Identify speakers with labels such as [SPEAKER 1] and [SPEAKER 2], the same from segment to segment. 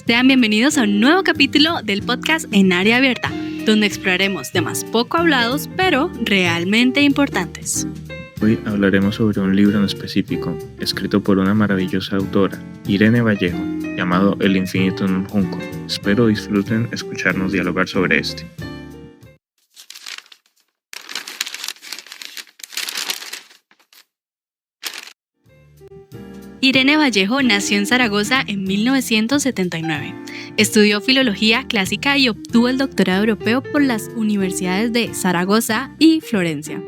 [SPEAKER 1] Sean bienvenidos a un nuevo capítulo del podcast En Área Abierta, donde exploraremos temas poco hablados, pero realmente importantes.
[SPEAKER 2] Hoy hablaremos sobre un libro en específico, escrito por una maravillosa autora, Irene Vallejo, llamado El infinito en un junco. Espero disfruten escucharnos dialogar sobre este.
[SPEAKER 1] Irene Vallejo nació en Zaragoza en 1979. Estudió filología clásica y obtuvo el doctorado europeo por las universidades de Zaragoza y Florencia.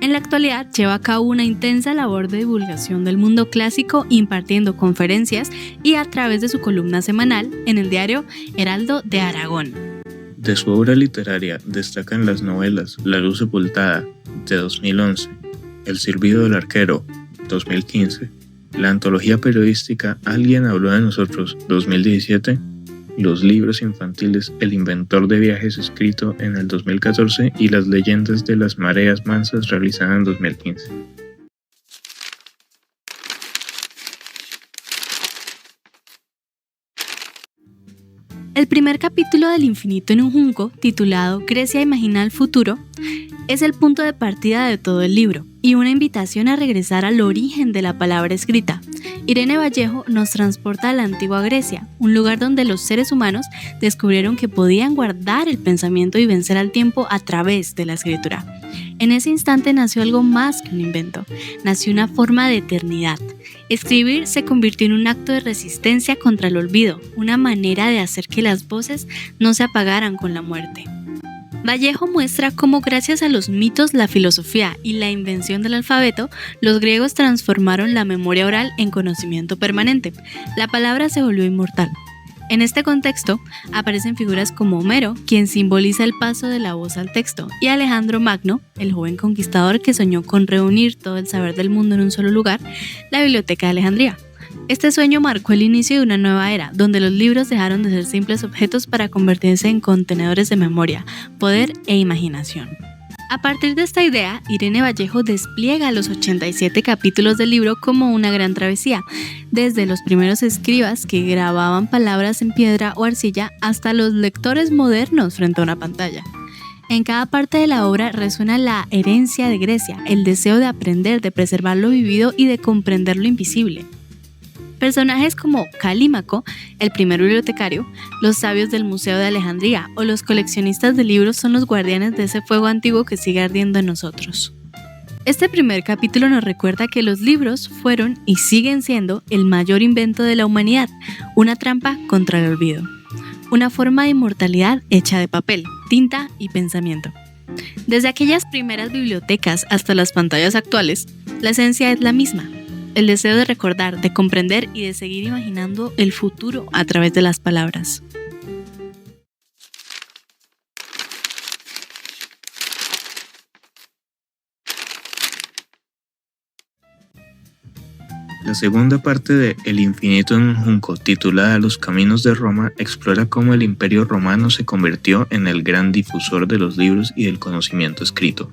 [SPEAKER 1] En la actualidad lleva a cabo una intensa labor de divulgación del mundo clásico, impartiendo conferencias y a través de su columna semanal en el diario Heraldo de Aragón.
[SPEAKER 2] De su obra literaria destacan las novelas La luz sepultada, de 2011, El silbido del arquero, 2015, la antología periodística Alguien habló de nosotros, 2017, los libros infantiles El inventor de viajes, escrito en el 2014, y Las leyendas de las mareas mansas, realizada en 2015.
[SPEAKER 1] El primer capítulo del infinito en un junco, titulado Grecia imagina el futuro, es el punto de partida de todo el libro y una invitación a regresar al origen de la palabra escrita. Irene Vallejo nos transporta a la antigua Grecia, un lugar donde los seres humanos descubrieron que podían guardar el pensamiento y vencer al tiempo a través de la escritura. En ese instante nació algo más que un invento, nació una forma de eternidad. Escribir se convirtió en un acto de resistencia contra el olvido, una manera de hacer que las voces no se apagaran con la muerte. Vallejo muestra cómo gracias a los mitos, la filosofía y la invención del alfabeto, los griegos transformaron la memoria oral en conocimiento permanente. La palabra se volvió inmortal. En este contexto, aparecen figuras como Homero, quien simboliza el paso de la voz al texto, y Alejandro Magno, el joven conquistador que soñó con reunir todo el saber del mundo en un solo lugar, la Biblioteca de Alejandría. Este sueño marcó el inicio de una nueva era, donde los libros dejaron de ser simples objetos para convertirse en contenedores de memoria, poder e imaginación. A partir de esta idea, Irene Vallejo despliega los 87 capítulos del libro como una gran travesía, desde los primeros escribas que grababan palabras en piedra o arcilla hasta los lectores modernos frente a una pantalla. En cada parte de la obra resuena la herencia de Grecia, el deseo de aprender, de preservar lo vivido y de comprender lo invisible. Personajes como Calímaco, el primer bibliotecario, los sabios del Museo de Alejandría o los coleccionistas de libros son los guardianes de ese fuego antiguo que sigue ardiendo en nosotros. Este primer capítulo nos recuerda que los libros fueron y siguen siendo el mayor invento de la humanidad, una trampa contra el olvido, una forma de inmortalidad hecha de papel, tinta y pensamiento. Desde aquellas primeras bibliotecas hasta las pantallas actuales, la esencia es la misma. El deseo de recordar, de comprender y de seguir imaginando el futuro a través de las palabras.
[SPEAKER 2] La segunda parte de El infinito en un junco, titulada Los caminos de Roma, explora cómo el Imperio Romano se convirtió en el gran difusor de los libros y del conocimiento escrito.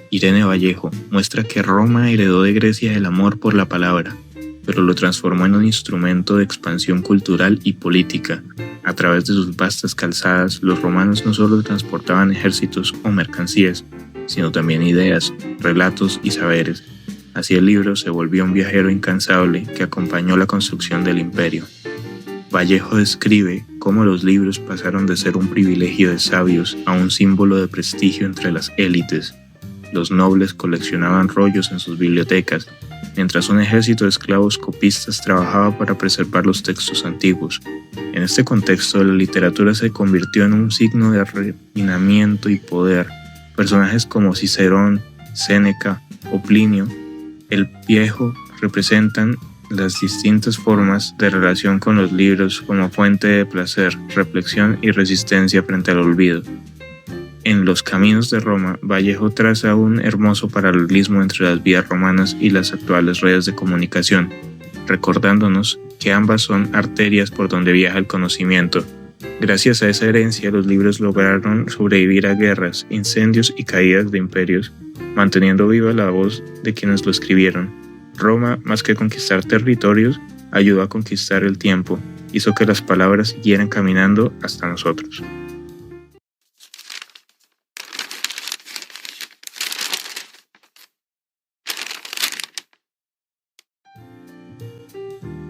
[SPEAKER 2] Irene Vallejo muestra que Roma heredó de Grecia el amor por la palabra, pero lo transformó en un instrumento de expansión cultural y política. A través de sus vastas calzadas, los romanos no solo transportaban ejércitos o mercancías, sino también ideas, relatos y saberes. Así el libro se volvió un viajero incansable que acompañó la construcción del imperio. Vallejo describe cómo los libros pasaron de ser un privilegio de sabios a un símbolo de prestigio entre las élites. Los nobles coleccionaban rollos en sus bibliotecas, mientras un ejército de esclavos copistas trabajaba para preservar los textos antiguos. En este contexto, la literatura se convirtió en un signo de refinamiento y poder. Personajes como Cicerón, Séneca o Plinio el Viejo representan las distintas formas de relación con los libros como fuente de placer, reflexión y resistencia frente al olvido. En Los caminos de Roma, Vallejo traza un hermoso paralelismo entre las vías romanas y las actuales redes de comunicación, recordándonos que ambas son arterias por donde viaja el conocimiento. Gracias a esa herencia, los libros lograron sobrevivir a guerras, incendios y caídas de imperios, manteniendo viva la voz de quienes lo escribieron. Roma, más que conquistar territorios, ayudó a conquistar el tiempo, hizo que las palabras siguieran caminando hasta nosotros.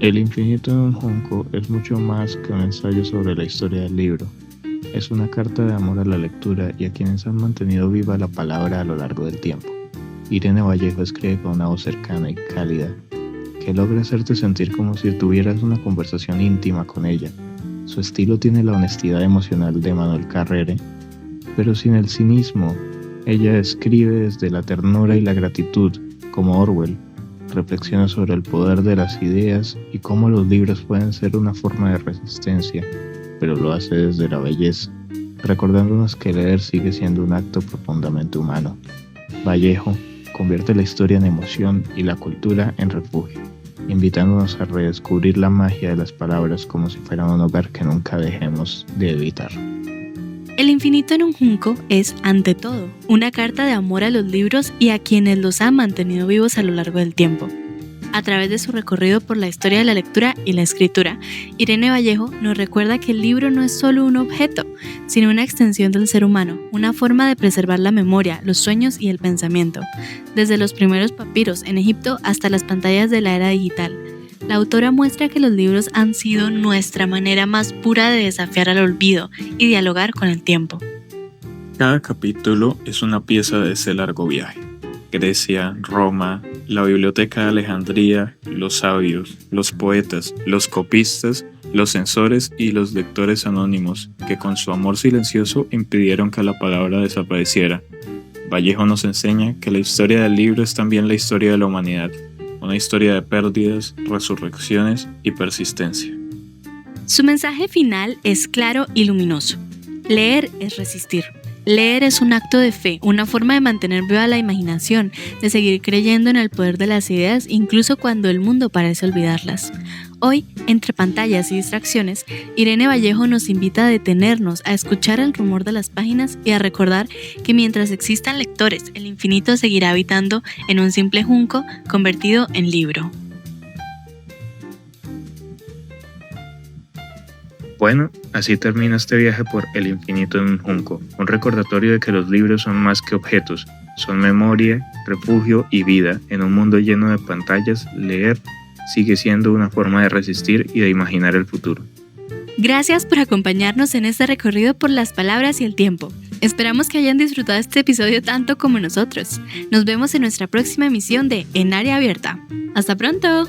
[SPEAKER 2] El infinito en un junco es mucho más que un ensayo sobre la historia del libro. Es una carta de amor a la lectura y a quienes han mantenido viva la palabra a lo largo del tiempo. Irene Vallejo escribe con una voz cercana y cálida, que logra hacerte sentir como si tuvieras una conversación íntima con ella. Su estilo tiene la honestidad emocional de Manuel Carrere, pero sin el cinismo. Ella escribe desde la ternura y la gratitud, como Orwell. Reflexiona sobre el poder de las ideas y cómo los libros pueden ser una forma de resistencia, pero lo hace desde la belleza, recordándonos que leer sigue siendo un acto profundamente humano. Vallejo convierte la historia en emoción y la cultura en refugio, invitándonos a redescubrir la magia de las palabras como si fueran un hogar que nunca dejemos de evitar.
[SPEAKER 1] El infinito en un junco es, ante todo, una carta de amor a los libros y a quienes los han mantenido vivos a lo largo del tiempo. A través de su recorrido por la historia de la lectura y la escritura, Irene Vallejo nos recuerda que el libro no es solo un objeto, sino una extensión del ser humano, una forma de preservar la memoria, los sueños y el pensamiento. Desde los primeros papiros en Egipto hasta las pantallas de la era digital, la autora muestra que los libros han sido nuestra manera más pura de desafiar al olvido y dialogar con el tiempo.
[SPEAKER 2] Cada capítulo es una pieza de ese largo viaje. Grecia, Roma, la Biblioteca de Alejandría, los sabios, los poetas, los copistas, los censores y los lectores anónimos que con su amor silencioso impidieron que la palabra desapareciera. Vallejo nos enseña que la historia del libro es también la historia de la humanidad, una historia de pérdidas, resurrecciones y persistencia.
[SPEAKER 1] Su mensaje final es claro y luminoso. Leer es resistir. Leer es un acto de fe, una forma de mantener viva la imaginación, de seguir creyendo en el poder de las ideas incluso cuando el mundo parece olvidarlas. Hoy, entre pantallas y distracciones, Irene Vallejo nos invita a detenernos, a escuchar el rumor de las páginas y a recordar que mientras existan lectores, el infinito seguirá habitando en un simple junco convertido en libro.
[SPEAKER 2] Bueno, así termina este viaje por el infinito en un junco, un recordatorio de que los libros son más que objetos, son memoria, refugio y vida. En un mundo lleno de pantallas, leer sigue siendo una forma de resistir y de imaginar el futuro.
[SPEAKER 1] Gracias por acompañarnos en este recorrido por las palabras y el tiempo. Esperamos que hayan disfrutado este episodio tanto como nosotros. Nos vemos en nuestra próxima emisión de En Área Abierta. ¡Hasta pronto!